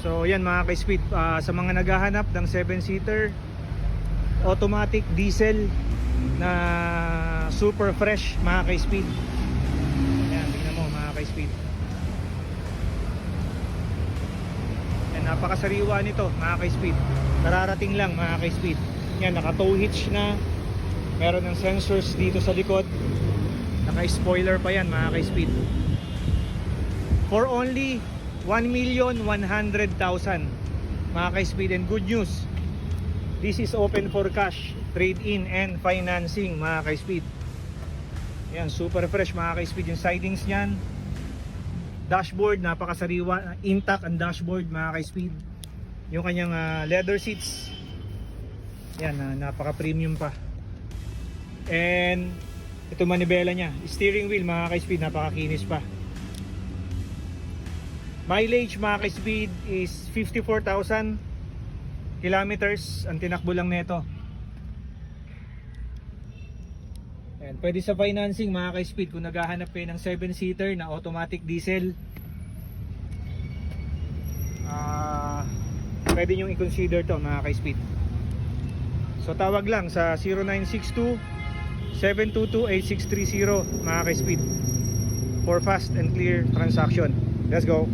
So yan mga ka-speed, sa mga naghahanap ng 7-seater automatic diesel na super fresh mga ka-speed. Yan, tingnan mo mga ka-speed. Yan, napakasariwa nito mga ka-speed. Nararating lang mga ka-speed. Yan, naka tow hitch na. Meron ng sensors dito sa likod. Naka spoiler pa yan mga ka-speed. For only 1,100,000 mga ka-speed. And good news, this is open for cash, trade-in and financing mga ka-speed. Yan, super fresh mga ka-speed yung sidings niyan. Dashboard, napakasariwa, intact ang dashboard mga ka-speed. Yung kanyang leather seats, yan, napaka-premium pa. And ito manibela niya, steering wheel mga ka-speed, napakakinis pa. Mileage mga ka-speed is 54,000 kilometers ang tinakbo lang nito. Ayan, pwede sa financing mga ka-speed kung naghahanap kayo ng 7-seater na automatic diesel. Pwede nyo i-consider to mga ka-speed. So tawag lang sa 0962-722-8630 mga ka-speed for fast and clear transaction. Let's go.